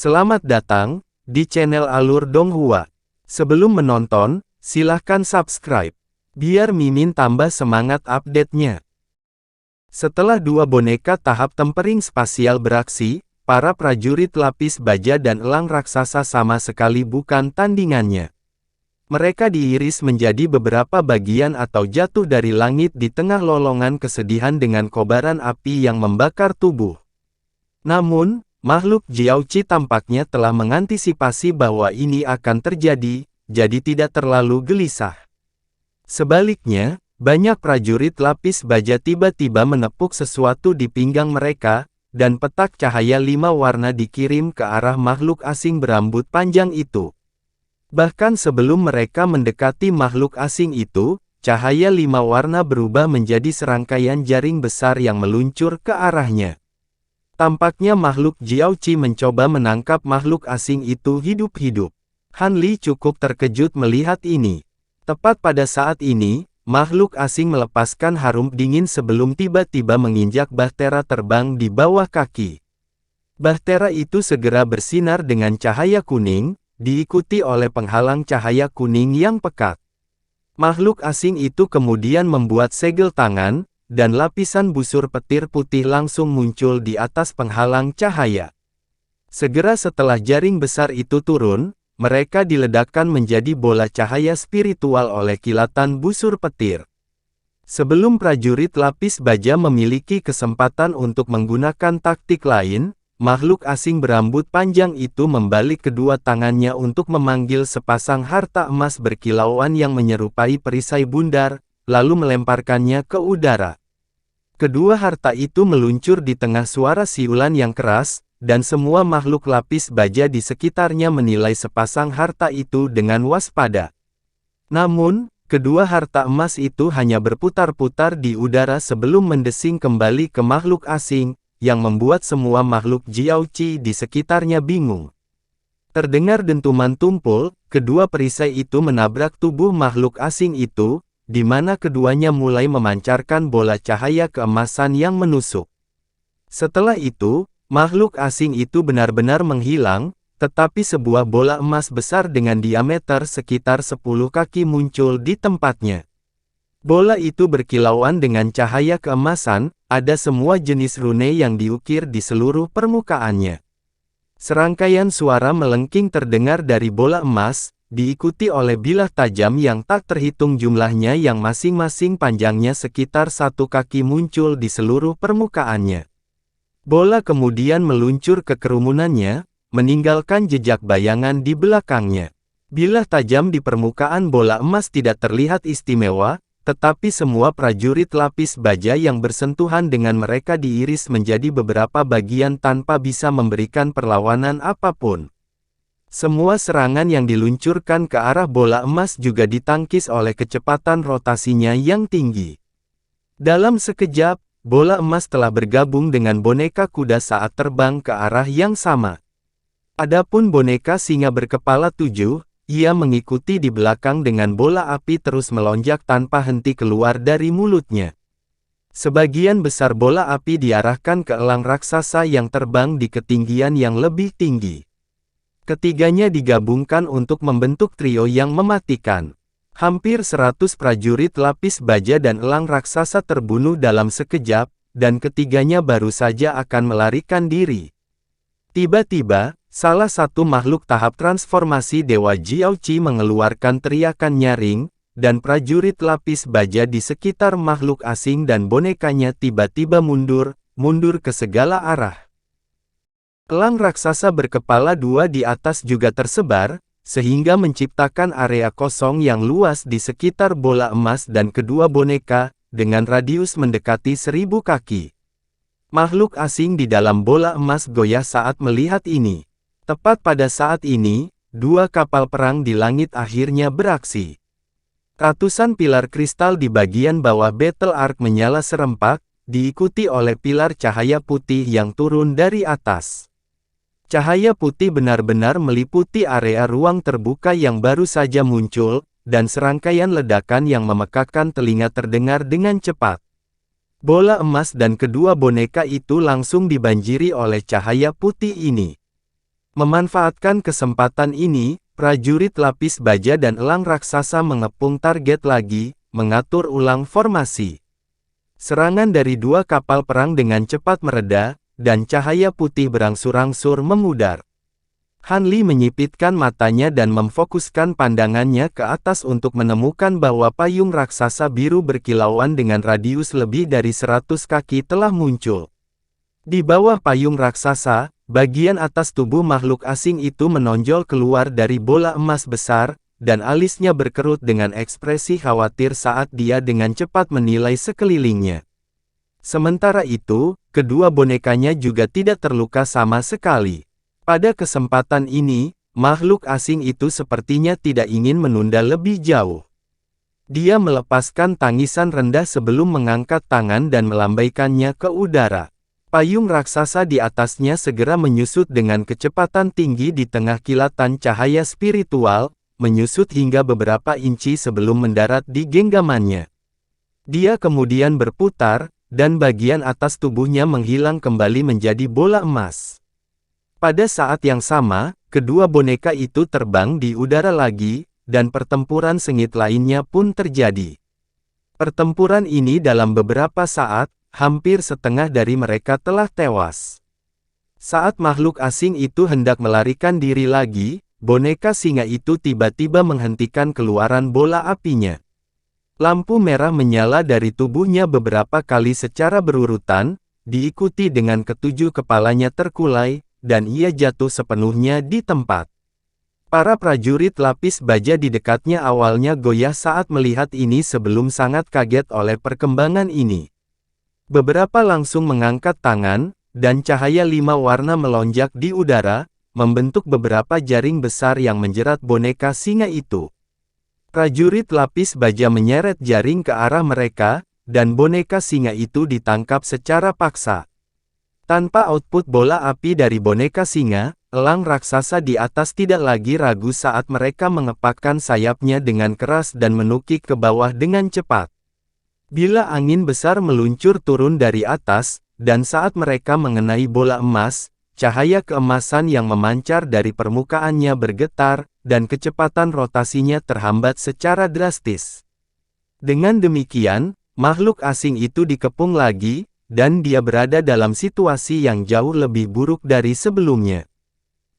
Selamat datang di channel Alur Donghua. Sebelum menonton, silahkan subscribe, biar Mimin tambah semangat update-nya. Setelah dua boneka tahap tempering spasial beraksi, para prajurit lapis baja dan elang raksasa sama sekali bukan tandingannya. Mereka diiris menjadi beberapa bagian atau jatuh dari langit di tengah lolongan kesedihan dengan kobaran api yang membakar tubuh. Namun, makhluk Jiaoqi tampaknya telah mengantisipasi bahwa ini akan terjadi, jadi tidak terlalu gelisah. Sebaliknya, banyak prajurit lapis baja tiba-tiba menepuk sesuatu di pinggang mereka, dan petak cahaya 5 warna dikirim ke arah makhluk asing berambut panjang itu. Bahkan sebelum mereka mendekati makhluk asing itu, cahaya 5 warna berubah menjadi serangkaian jaring besar yang meluncur ke arahnya. Tampaknya makhluk Jiaoqi mencoba menangkap makhluk asing itu hidup-hidup. Han Li cukup terkejut melihat ini. Tepat pada saat ini, makhluk asing melepaskan harum dingin sebelum tiba-tiba menginjak bahtera terbang di bawah kaki. Bahtera itu segera bersinar dengan cahaya kuning, diikuti oleh penghalang cahaya kuning yang pekat. Makhluk asing itu kemudian membuat segel tangan, dan lapisan busur petir putih langsung muncul di atas penghalang cahaya. Segera setelah jaring besar itu turun, mereka diledakkan menjadi bola cahaya spiritual oleh kilatan busur petir. Sebelum prajurit lapis baja memiliki kesempatan untuk menggunakan taktik lain, makhluk asing berambut panjang itu membalik kedua tangannya untuk memanggil sepasang harta emas berkilauan yang menyerupai perisai bundar, lalu melemparkannya ke udara. Kedua harta itu meluncur di tengah suara siulan yang keras, dan semua makhluk lapis baja di sekitarnya menilai sepasang harta itu dengan waspada. Namun, kedua harta emas itu hanya berputar-putar di udara sebelum mendesing kembali ke makhluk asing, yang membuat semua makhluk Jiaoqi di sekitarnya bingung. Terdengar dentuman tumpul, kedua perisai itu menabrak tubuh makhluk asing itu, di mana keduanya mulai memancarkan bola cahaya keemasan yang menusuk. Setelah itu, makhluk asing itu benar-benar menghilang, tetapi sebuah bola emas besar dengan diameter sekitar 10 kaki muncul di tempatnya. Bola itu berkilauan dengan cahaya keemasan, ada semua jenis rune yang diukir di seluruh permukaannya. Serangkaian suara melengking terdengar dari bola emas, diikuti oleh bilah tajam yang tak terhitung jumlahnya yang masing-masing panjangnya sekitar 1 kaki muncul di seluruh permukaannya. Bola kemudian meluncur ke kerumunannya, meninggalkan jejak bayangan di belakangnya. Bilah tajam di permukaan bola emas tidak terlihat istimewa, tetapi semua prajurit lapis baja yang bersentuhan dengan mereka diiris menjadi beberapa bagian tanpa bisa memberikan perlawanan apapun. Semua serangan yang diluncurkan ke arah bola emas juga ditangkis oleh kecepatan rotasinya yang tinggi. Dalam sekejap, bola emas telah bergabung dengan boneka kuda saat terbang ke arah yang sama. Adapun boneka singa berkepala 7, ia mengikuti di belakang dengan bola api terus melonjak tanpa henti keluar dari mulutnya. Sebagian besar bola api diarahkan ke elang raksasa yang terbang di ketinggian yang lebih tinggi. Ketiganya digabungkan untuk membentuk trio yang mematikan. Hampir 100 prajurit lapis baja dan elang raksasa terbunuh dalam sekejap, dan ketiganya baru saja akan melarikan diri. Tiba-tiba, salah satu makhluk tahap transformasi Dewa Jiaoqi mengeluarkan teriakan nyaring, dan prajurit lapis baja di sekitar makhluk asing dan bonekanya tiba-tiba mundur ke segala arah. Elang raksasa berkepala 2 di atas juga tersebar, sehingga menciptakan area kosong yang luas di sekitar bola emas dan kedua boneka, dengan radius mendekati 1000 kaki. Makhluk asing di dalam bola emas goyah saat melihat ini. Tepat pada saat ini, 2 kapal perang di langit akhirnya beraksi. Ratusan pilar kristal di bagian bawah Battle Ark menyala serempak, diikuti oleh pilar cahaya putih yang turun dari atas. Cahaya putih benar-benar meliputi area ruang terbuka yang baru saja muncul, dan serangkaian ledakan yang memekakkan telinga terdengar dengan cepat. Bola emas dan kedua boneka itu langsung dibanjiri oleh cahaya putih ini. Memanfaatkan kesempatan ini, prajurit lapis baja dan elang raksasa mengepung target lagi, mengatur ulang formasi. Serangan dari dua kapal perang dengan cepat mereda, dan cahaya putih berangsur-angsur memudar. Han Li menyipitkan matanya dan memfokuskan pandangannya ke atas untuk menemukan bahwa payung raksasa biru berkilauan dengan radius lebih dari 100 kaki telah muncul. Di bawah payung raksasa, bagian atas tubuh makhluk asing itu menonjol keluar dari bola emas besar, dan alisnya berkerut dengan ekspresi khawatir saat dia dengan cepat menilai sekelilingnya. Sementara itu, kedua bonekanya juga tidak terluka sama sekali. Pada kesempatan ini, makhluk asing itu sepertinya tidak ingin menunda lebih jauh. Dia melepaskan tangisan rendah sebelum mengangkat tangan dan melambaikannya ke udara. Payung raksasa di atasnya segera menyusut dengan kecepatan tinggi di tengah kilatan cahaya spiritual, menyusut hingga beberapa inci sebelum mendarat di genggamannya. Dia kemudian berputar, dan bagian atas tubuhnya menghilang kembali menjadi bola emas. Pada saat yang sama, kedua boneka itu terbang di udara lagi, dan pertempuran sengit lainnya pun terjadi. Pertempuran ini dalam beberapa saat, hampir setengah dari mereka telah tewas. Saat makhluk asing itu hendak melarikan diri lagi, boneka singa itu tiba-tiba menghentikan keluaran bola apinya. Lampu merah menyala dari tubuhnya beberapa kali secara berurutan, diikuti dengan ketujuh kepalanya terkulai, dan ia jatuh sepenuhnya di tempat. Para prajurit lapis baja di dekatnya awalnya goyah saat melihat ini sebelum sangat kaget oleh perkembangan ini. Beberapa langsung mengangkat tangan, dan cahaya 5 warna melonjak di udara, membentuk beberapa jaring besar yang menjerat boneka singa itu. Prajurit lapis baja menyeret jaring ke arah mereka, dan boneka singa itu ditangkap secara paksa. Tanpa output bola api dari boneka singa, elang raksasa di atas tidak lagi ragu saat mereka mengepakkan sayapnya dengan keras dan menukik ke bawah dengan cepat. Bila angin besar meluncur turun dari atas, dan saat mereka mengenai bola emas, cahaya keemasan yang memancar dari permukaannya bergetar, dan kecepatan rotasinya terhambat secara drastis. Dengan demikian, makhluk asing itu dikepung lagi, dan dia berada dalam situasi yang jauh lebih buruk dari sebelumnya.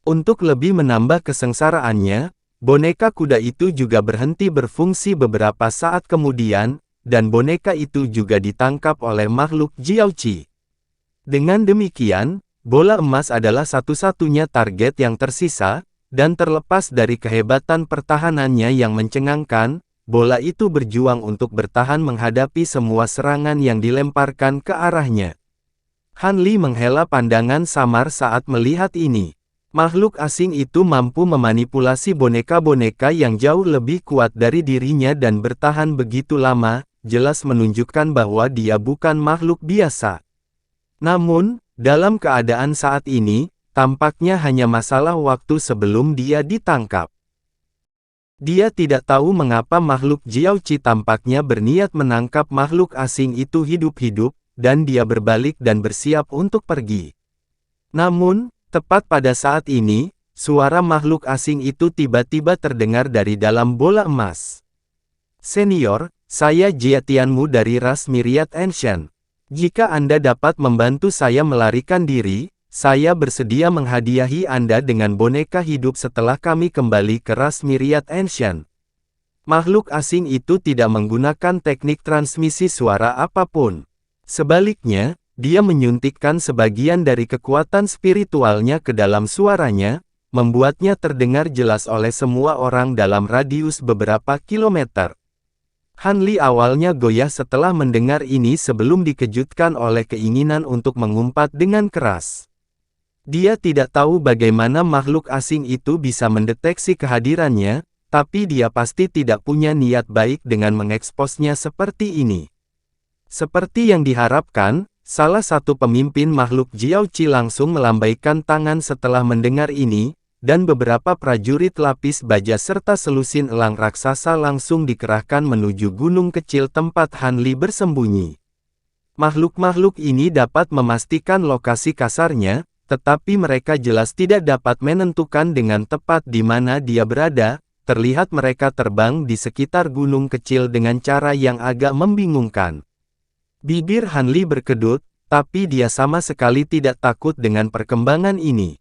Untuk lebih menambah kesengsaraannya, boneka kuda itu juga berhenti berfungsi beberapa saat kemudian, dan boneka itu juga ditangkap oleh makhluk Jiaoqi. Dengan demikian, bola emas adalah satu-satunya target yang tersisa, dan terlepas dari kehebatan pertahanannya yang mencengangkan, bola itu berjuang untuk bertahan menghadapi semua serangan yang dilemparkan ke arahnya. Han Li menghela pandangan samar saat melihat ini. Makhluk asing itu mampu memanipulasi boneka-boneka yang jauh lebih kuat dari dirinya dan bertahan begitu lama, jelas menunjukkan bahwa dia bukan makhluk biasa. Namun, dalam keadaan saat ini, tampaknya hanya masalah waktu sebelum dia ditangkap. Dia tidak tahu mengapa makhluk Jiaoqi tampaknya berniat menangkap makhluk asing itu hidup-hidup, dan dia berbalik dan bersiap untuk pergi. Namun, tepat pada saat ini, suara makhluk asing itu tiba-tiba terdengar dari dalam bola emas. "Senior, saya Jiatianmu dari ras Myriad Ancient. Jika Anda dapat membantu saya melarikan diri, saya bersedia menghadiahi Anda dengan boneka hidup setelah kami kembali ke ras Myriad Ancient." Makhluk asing itu tidak menggunakan teknik transmisi suara apapun. Sebaliknya, dia menyuntikkan sebagian dari kekuatan spiritualnya ke dalam suaranya, membuatnya terdengar jelas oleh semua orang dalam radius beberapa kilometer. Han Li awalnya goyah setelah mendengar ini sebelum dikejutkan oleh keinginan untuk mengumpat dengan keras. Dia tidak tahu bagaimana makhluk asing itu bisa mendeteksi kehadirannya, tapi dia pasti tidak punya niat baik dengan mengeksposnya seperti ini. Seperti yang diharapkan, salah satu pemimpin makhluk Jiaoqi langsung melambaikan tangan setelah mendengar ini, dan beberapa prajurit lapis baja serta selusin elang raksasa langsung dikerahkan menuju gunung kecil tempat Han Li bersembunyi. Makhluk-makhluk ini dapat memastikan lokasi kasarnya, tetapi mereka jelas tidak dapat menentukan dengan tepat di mana dia berada. Terlihat mereka terbang di sekitar gunung kecil dengan cara yang agak membingungkan. Bibir Han Li berkedut, tapi dia sama sekali tidak takut dengan perkembangan ini.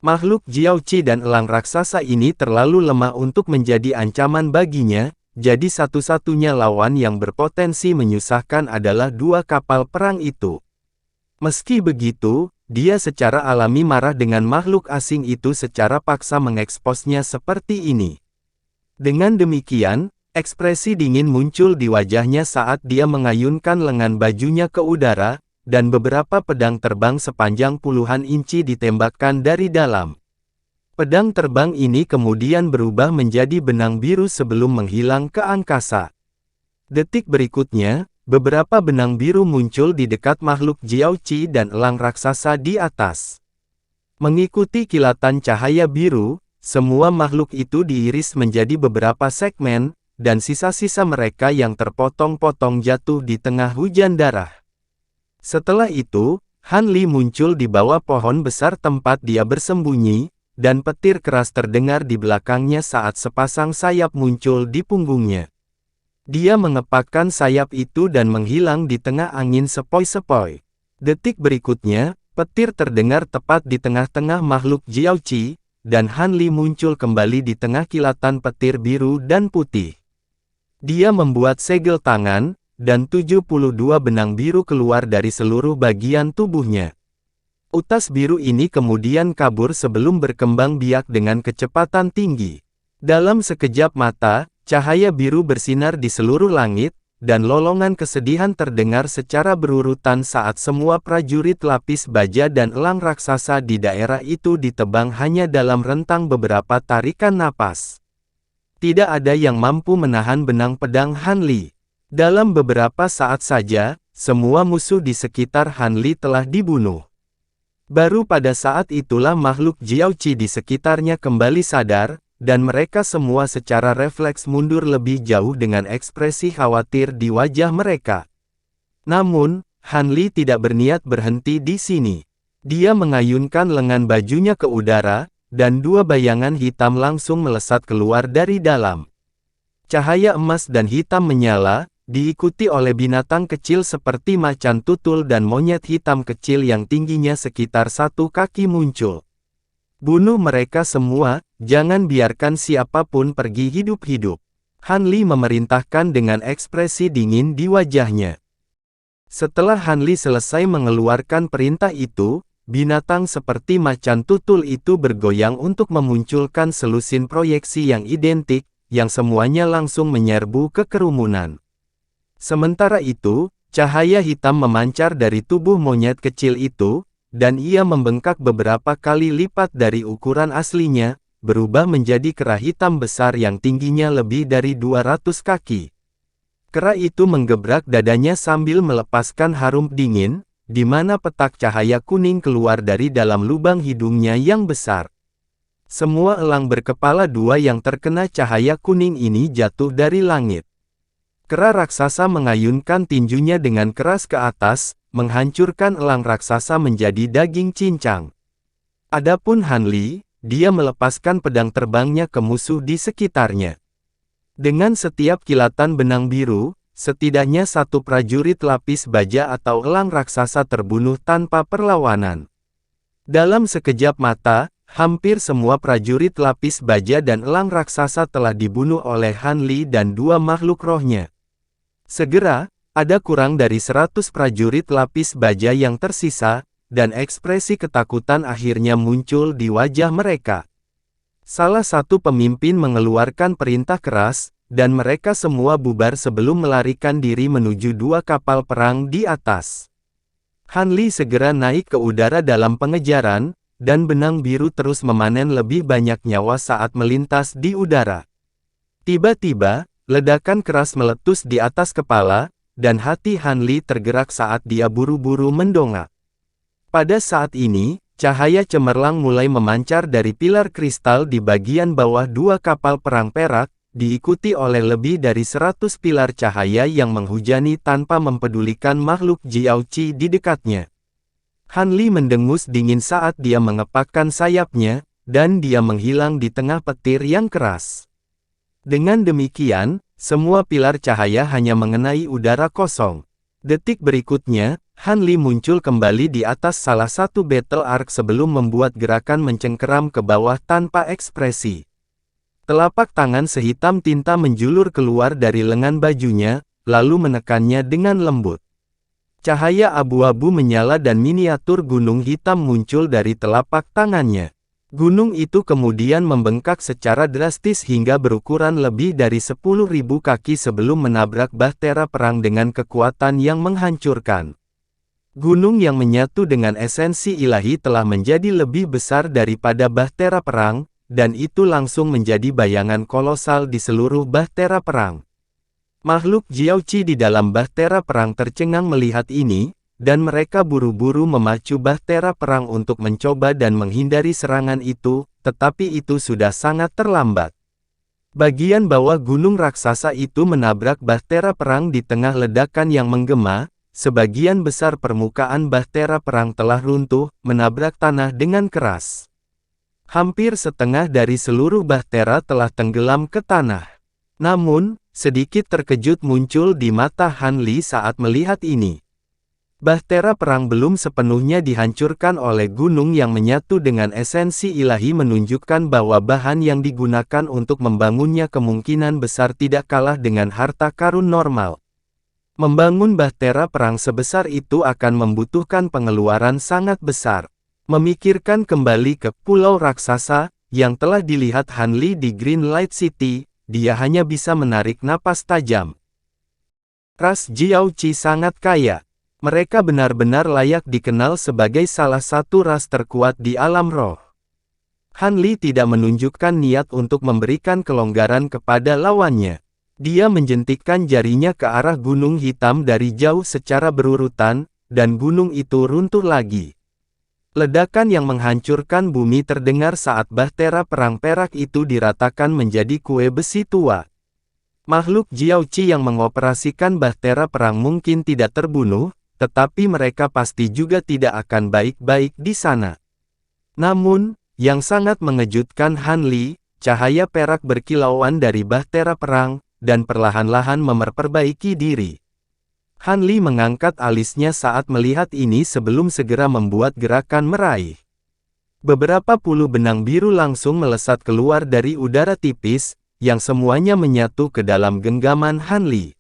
Makhluk Jiaoqi dan elang raksasa ini terlalu lemah untuk menjadi ancaman baginya, jadi satu-satunya lawan yang berpotensi menyusahkan adalah dua kapal perang itu. Meski begitu, dia secara alami marah dengan makhluk asing itu secara paksa mengeksposnya seperti ini. Dengan demikian, ekspresi dingin muncul di wajahnya saat dia mengayunkan lengan bajunya ke udara, dan beberapa pedang terbang sepanjang puluhan inci ditembakkan dari dalam. Pedang terbang ini kemudian berubah menjadi benang biru sebelum menghilang ke angkasa. Detik berikutnya, beberapa benang biru muncul di dekat makhluk Jiaoqi dan elang raksasa di atas. Mengikuti kilatan cahaya biru, semua makhluk itu diiris menjadi beberapa segmen, dan sisa-sisa mereka yang terpotong-potong jatuh di tengah hujan darah. Setelah itu, Han Li muncul di bawah pohon besar tempat dia bersembunyi, dan petir keras terdengar di belakangnya saat sepasang sayap muncul di punggungnya. Dia mengepakkan sayap itu dan menghilang di tengah angin sepoi-sepoi. Detik berikutnya, petir terdengar tepat di tengah-tengah makhluk Jiaoqi, dan Han Li muncul kembali di tengah kilatan petir biru dan putih. Dia membuat segel tangan, dan 72 benang biru keluar dari seluruh bagian tubuhnya. Utas biru ini kemudian kabur sebelum berkembang biak dengan kecepatan tinggi. Dalam sekejap mata, cahaya biru bersinar di seluruh langit, dan lolongan kesedihan terdengar secara berurutan saat semua prajurit lapis baja dan elang raksasa di daerah itu ditebang hanya dalam rentang beberapa tarikan napas. Tidak ada yang mampu menahan benang pedang Han Li. Dalam beberapa saat saja, semua musuh di sekitar Han Li telah dibunuh. Baru pada saat itulah makhluk Jiaoqi di sekitarnya kembali sadar, dan mereka semua secara refleks mundur lebih jauh dengan ekspresi khawatir di wajah mereka. Namun, Han Li tidak berniat berhenti di sini. Dia mengayunkan lengan bajunya ke udara, dan dua bayangan hitam langsung melesat keluar dari dalam. Cahaya emas dan hitam menyala, diikuti oleh binatang kecil seperti macan tutul dan monyet hitam kecil yang tingginya sekitar 1 kaki muncul. Bunuh mereka semua, jangan biarkan siapapun pergi hidup-hidup. Han Li memerintahkan dengan ekspresi dingin di wajahnya. Setelah Han Li selesai mengeluarkan perintah itu, binatang seperti macan tutul itu bergoyang untuk memunculkan selusin proyeksi yang identik, yang semuanya langsung menyerbu ke kerumunan. Sementara itu, cahaya hitam memancar dari tubuh monyet kecil itu, dan ia membengkak beberapa kali lipat dari ukuran aslinya, berubah menjadi kera hitam besar yang tingginya lebih dari 200 kaki. Kera itu menggebrak dadanya sambil melepaskan harum dingin, di mana petak cahaya kuning keluar dari dalam lubang hidungnya yang besar. Semua elang berkepala dua yang terkena cahaya kuning ini jatuh dari langit. Kera raksasa mengayunkan tinjunya dengan keras ke atas, menghancurkan elang raksasa menjadi daging cincang. Adapun Han Li, dia melepaskan pedang terbangnya ke musuh di sekitarnya. Dengan setiap kilatan benang biru, setidaknya satu prajurit lapis baja atau elang raksasa terbunuh tanpa perlawanan. Dalam sekejap mata, hampir semua prajurit lapis baja dan elang raksasa telah dibunuh oleh Han Li dan dua makhluk rohnya. Segera, ada kurang dari 100 prajurit lapis baja yang tersisa, dan ekspresi ketakutan akhirnya muncul di wajah mereka. Salah satu pemimpin mengeluarkan perintah keras, dan mereka semua bubar sebelum melarikan diri menuju dua kapal perang di atas. Han Li segera naik ke udara dalam pengejaran, dan benang biru terus memanen lebih banyak nyawa saat melintas di udara. Tiba-tiba, ledakan keras meletus di atas kepala, dan hati Han Li tergerak saat dia buru-buru mendongak. Pada saat ini, cahaya cemerlang mulai memancar dari pilar kristal di bagian bawah dua kapal perang perak, diikuti oleh lebih dari 100 pilar cahaya yang menghujani tanpa mempedulikan makhluk Jiaoqi di dekatnya. Han Li mendengus dingin saat dia mengepakkan sayapnya, dan dia menghilang di tengah petir yang keras. Dengan demikian, semua pilar cahaya hanya mengenai udara kosong. Detik berikutnya, Han Li muncul kembali di atas salah satu battle arc sebelum membuat gerakan mencengkeram ke bawah tanpa ekspresi. Telapak tangan sehitam tinta menjulur keluar dari lengan bajunya, lalu menekannya dengan lembut. Cahaya abu-abu menyala dan miniatur gunung hitam muncul dari telapak tangannya. Gunung itu kemudian membengkak secara drastis hingga berukuran lebih dari 10.000 kaki sebelum menabrak bahtera perang dengan kekuatan yang menghancurkan. Gunung yang menyatu dengan esensi ilahi telah menjadi lebih besar daripada bahtera perang, dan itu langsung menjadi bayangan kolosal di seluruh bahtera perang. Makhluk Jiaoqi di dalam bahtera perang tercengang melihat ini, dan mereka buru-buru memacu bahtera perang untuk mencoba dan menghindari serangan itu, tetapi itu sudah sangat terlambat. Bagian bawah gunung raksasa itu menabrak bahtera perang di tengah ledakan yang menggema, sebagian besar permukaan bahtera perang telah runtuh, menabrak tanah dengan keras. Hampir setengah dari seluruh bahtera telah tenggelam ke tanah. Namun, sedikit terkejut muncul di mata Han Li saat melihat ini. Bahtera perang belum sepenuhnya dihancurkan oleh gunung yang menyatu dengan esensi ilahi menunjukkan bahwa bahan yang digunakan untuk membangunnya kemungkinan besar tidak kalah dengan harta karun normal. Membangun bahtera perang sebesar itu akan membutuhkan pengeluaran sangat besar. Memikirkan kembali ke pulau raksasa, yang telah dilihat Han Li di Green Light City, dia hanya bisa menarik napas tajam. Ras Jiaoqi sangat kaya. Mereka benar-benar layak dikenal sebagai salah satu ras terkuat di alam roh. Han Li tidak menunjukkan niat untuk memberikan kelonggaran kepada lawannya. Dia menjentikkan jarinya ke arah gunung hitam dari jauh secara berurutan, dan gunung itu runtuh lagi. Ledakan yang menghancurkan bumi terdengar saat bahtera perang perak itu diratakan menjadi kue besi tua. Makhluk Jiaoqi yang mengoperasikan bahtera perang mungkin tidak terbunuh, tetapi mereka pasti juga tidak akan baik-baik di sana. Namun, yang sangat mengejutkan Han Li, cahaya perak berkilauan dari bahtera perang, dan perlahan-lahan memperbaiki diri. Han Li mengangkat alisnya saat melihat ini sebelum segera membuat gerakan meraih. Beberapa puluh benang biru langsung melesat keluar dari udara tipis, yang semuanya menyatu ke dalam genggaman Han Li.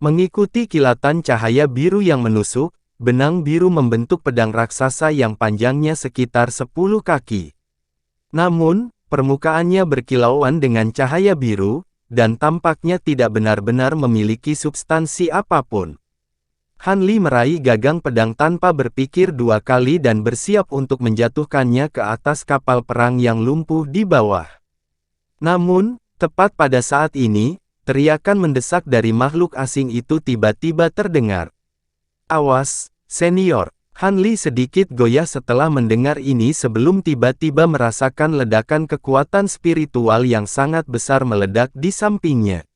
Mengikuti kilatan cahaya biru yang menusuk, benang biru membentuk pedang raksasa yang panjangnya sekitar 10 kaki. Namun, permukaannya berkilauan dengan cahaya biru, dan tampaknya tidak benar-benar memiliki substansi apapun. Han Li meraih gagang pedang tanpa berpikir dua kali dan bersiap untuk menjatuhkannya ke atas kapal perang yang lumpuh di bawah. Namun, tepat pada saat ini, teriakan mendesak dari makhluk asing itu tiba-tiba terdengar. "Awas, senior!" Han Li sedikit goyah setelah mendengar ini sebelum tiba-tiba merasakan ledakan kekuatan spiritual yang sangat besar meledak di sampingnya.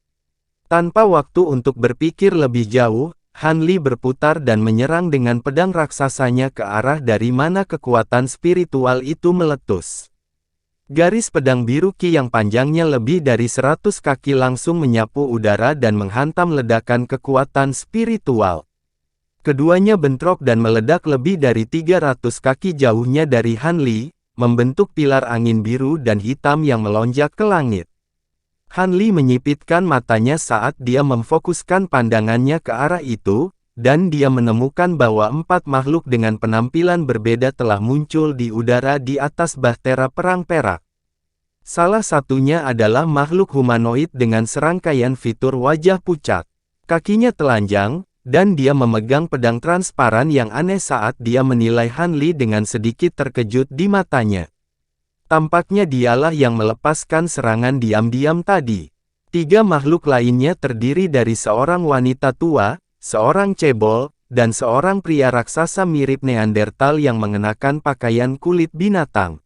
Tanpa waktu untuk berpikir lebih jauh, Han Li berputar dan menyerang dengan pedang raksasanya ke arah dari mana kekuatan spiritual itu meletus. Garis pedang biru Qi yang panjangnya lebih dari 100 kaki langsung menyapu udara dan menghantam ledakan kekuatan spiritual. Keduanya bentrok dan meledak lebih dari 300 kaki jauhnya dari Han Li, membentuk pilar angin biru dan hitam yang melonjak ke langit. Han Li menyipitkan matanya saat dia memfokuskan pandangannya ke arah itu, dan dia menemukan bahwa 4 makhluk dengan penampilan berbeda telah muncul di udara di atas bahtera perang perak. Salah satunya adalah makhluk humanoid dengan serangkaian fitur wajah pucat. Kakinya telanjang, dan dia memegang pedang transparan yang aneh saat dia menilai Han Li dengan sedikit terkejut di matanya. Tampaknya dialah yang melepaskan serangan diam-diam tadi. 3 makhluk lainnya terdiri dari seorang wanita tua, seorang cebol, dan seorang pria raksasa mirip Neandertal yang mengenakan pakaian kulit binatang.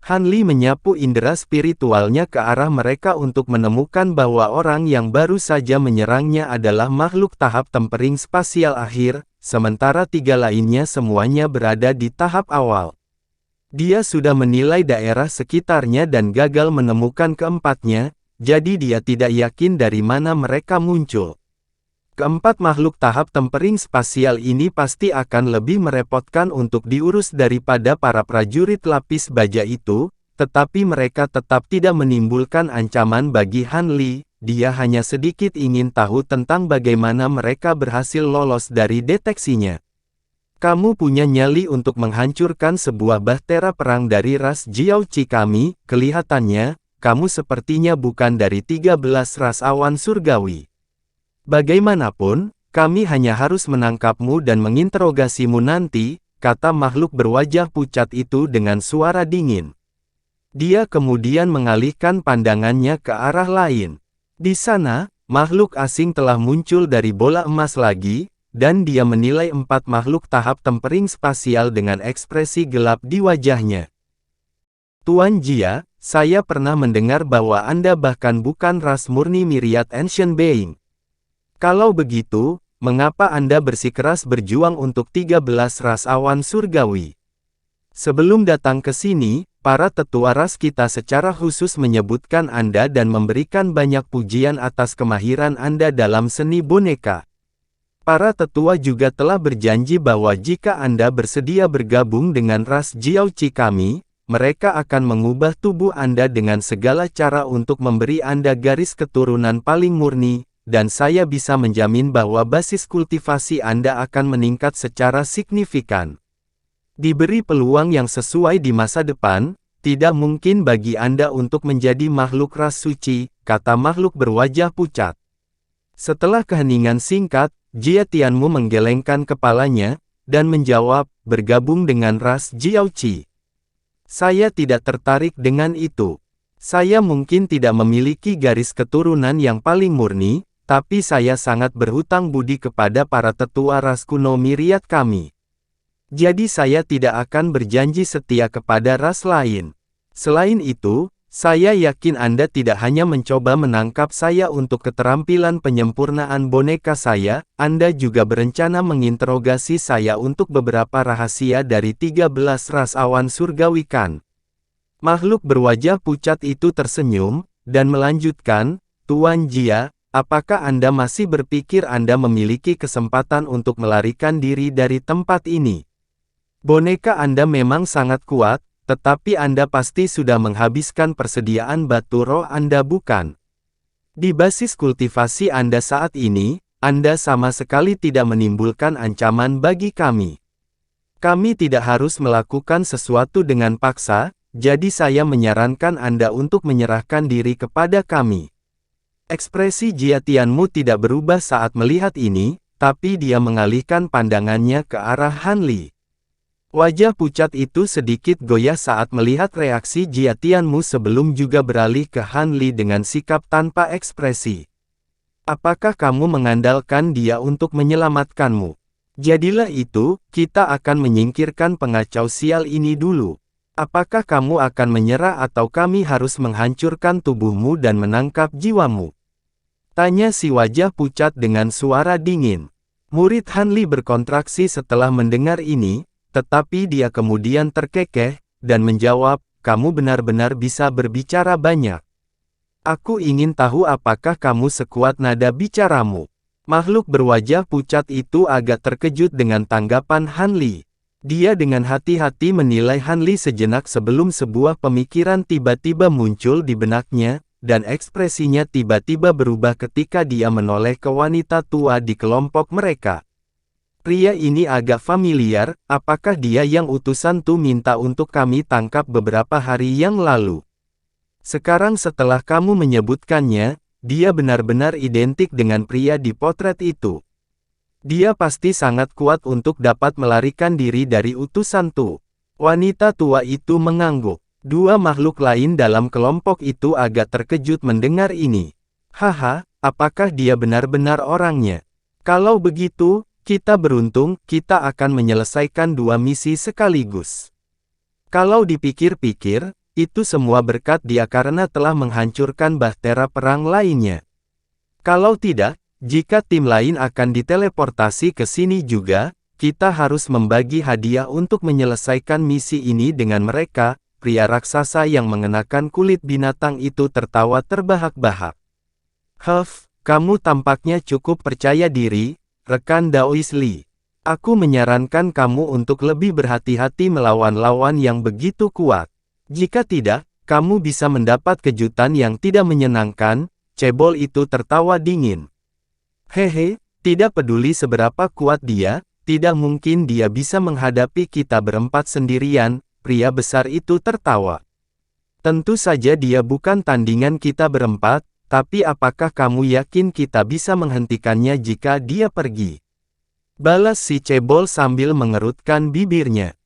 Han Li menyapu indera spiritualnya ke arah mereka untuk menemukan bahwa orang yang baru saja menyerangnya adalah makhluk tahap tempering spasial akhir, sementara 3 lainnya semuanya berada di tahap awal. Dia sudah menilai daerah sekitarnya dan gagal menemukan keempatnya, jadi dia tidak yakin dari mana mereka muncul. Keempat makhluk tahap tempering spasial ini pasti akan lebih merepotkan untuk diurus daripada para prajurit lapis baja itu, tetapi mereka tetap tidak menimbulkan ancaman bagi Han Li. Dia hanya sedikit ingin tahu tentang bagaimana mereka berhasil lolos dari deteksinya. Kamu punya nyali untuk menghancurkan sebuah bahtera perang dari ras Jiaoqi kami, kelihatannya, kamu sepertinya bukan dari 13 ras awan surgawi. Bagaimanapun, kami hanya harus menangkapmu dan menginterogasimu nanti, kata makhluk berwajah pucat itu dengan suara dingin. Dia kemudian mengalihkan pandangannya ke arah lain. Di sana, makhluk asing telah muncul dari bola emas lagi, dan dia menilai 4 makhluk tahap tempering spasial dengan ekspresi gelap di wajahnya. Tuan Jia, saya pernah mendengar bahwa Anda bahkan bukan ras murni Myriad Ancient Being. Kalau begitu, mengapa Anda bersikeras berjuang untuk 13 ras awan surgawi? Sebelum datang ke sini, para tetua ras kita secara khusus menyebutkan Anda dan memberikan banyak pujian atas kemahiran Anda dalam seni boneka. Para tetua juga telah berjanji bahwa jika Anda bersedia bergabung dengan ras Jiaoqi kami, mereka akan mengubah tubuh Anda dengan segala cara untuk memberi Anda garis keturunan paling murni, dan saya bisa menjamin bahwa basis kultivasi Anda akan meningkat secara signifikan. Diberi peluang yang sesuai di masa depan, tidak mungkin bagi Anda untuk menjadi makhluk ras suci, kata makhluk berwajah pucat. Setelah keheningan singkat, Jia Tianmu menggelengkan kepalanya, dan menjawab, bergabung dengan ras Jiaoqi. Saya tidak tertarik dengan itu. Saya mungkin tidak memiliki garis keturunan yang paling murni, tapi saya sangat berhutang budi kepada para tetua ras kuno Myriad kami. Jadi saya tidak akan berjanji setia kepada ras lain. Selain itu, saya yakin Anda tidak hanya mencoba menangkap saya untuk keterampilan penyempurnaan boneka saya, Anda juga berencana menginterogasi saya untuk beberapa rahasia dari 13 ras awan surgawi kan? Makhluk berwajah pucat itu tersenyum, dan melanjutkan, Tuan Jia, apakah Anda masih berpikir Anda memiliki kesempatan untuk melarikan diri dari tempat ini? Boneka Anda memang sangat kuat, tetapi Anda pasti sudah menghabiskan persediaan batu roh Anda bukan? Di basis kultivasi Anda saat ini, Anda sama sekali tidak menimbulkan ancaman bagi kami. Kami tidak harus melakukan sesuatu dengan paksa, jadi saya menyarankan Anda untuk menyerahkan diri kepada kami. Ekspresi Jia Tianmu tidak berubah saat melihat ini, tapi dia mengalihkan pandangannya ke arah Han Li. Wajah pucat itu sedikit goyah saat melihat reaksi Jia Tianmu sebelum juga beralih ke Han Li dengan sikap tanpa ekspresi. Apakah kamu mengandalkan dia untuk menyelamatkanmu? Jadilah itu, kita akan menyingkirkan pengacau sial ini dulu. Apakah kamu akan menyerah atau kami harus menghancurkan tubuhmu dan menangkap jiwamu? Tanya si wajah pucat dengan suara dingin. Murid Han Li berkontraksi setelah mendengar ini, tetapi dia kemudian terkekeh, dan menjawab, kamu benar-benar bisa berbicara banyak. Aku ingin tahu apakah kamu sekuat nada bicaramu. Makhluk berwajah pucat itu agak terkejut dengan tanggapan Han Li. Dia dengan hati-hati menilai Han Li sejenak sebelum sebuah pemikiran tiba-tiba muncul di benaknya, dan ekspresinya tiba-tiba berubah ketika dia menoleh ke wanita tua di kelompok mereka. Pria ini agak familiar, apakah dia yang utusan Tu minta untuk kami tangkap beberapa hari yang lalu? Sekarang setelah kamu menyebutkannya, dia benar-benar identik dengan pria di potret itu. Dia pasti sangat kuat untuk dapat melarikan diri dari utusan Tu. Wanita tua itu mengangguk. Dua makhluk lain dalam kelompok itu agak terkejut mendengar ini. Haha, apakah dia benar-benar orangnya? Kalau begitu, kita beruntung, kita akan menyelesaikan dua misi sekaligus. Kalau dipikir-pikir, itu semua berkat dia karena telah menghancurkan bahtera perang lainnya. Kalau tidak, Jika tim lain akan diteleportasi ke sini juga, kita harus membagi hadiah untuk menyelesaikan misi ini dengan mereka." Pria raksasa yang mengenakan kulit binatang itu tertawa terbahak-bahak. Kamu tampaknya cukup percaya diri, rekan Daois Li. Aku menyarankan kamu untuk lebih berhati-hati melawan lawan yang begitu kuat. Jika tidak, kamu bisa mendapat kejutan yang tidak menyenangkan." Cebol itu tertawa dingin. "Hehe, tidak peduli seberapa kuat dia, tidak mungkin dia bisa menghadapi kita berempat sendirian." Pria besar itu tertawa. "Tentu saja dia bukan tandingan kita berempat, tapi apakah kamu yakin kita bisa menghentikannya jika dia pergi?" balas si Cebol sambil mengerutkan bibirnya.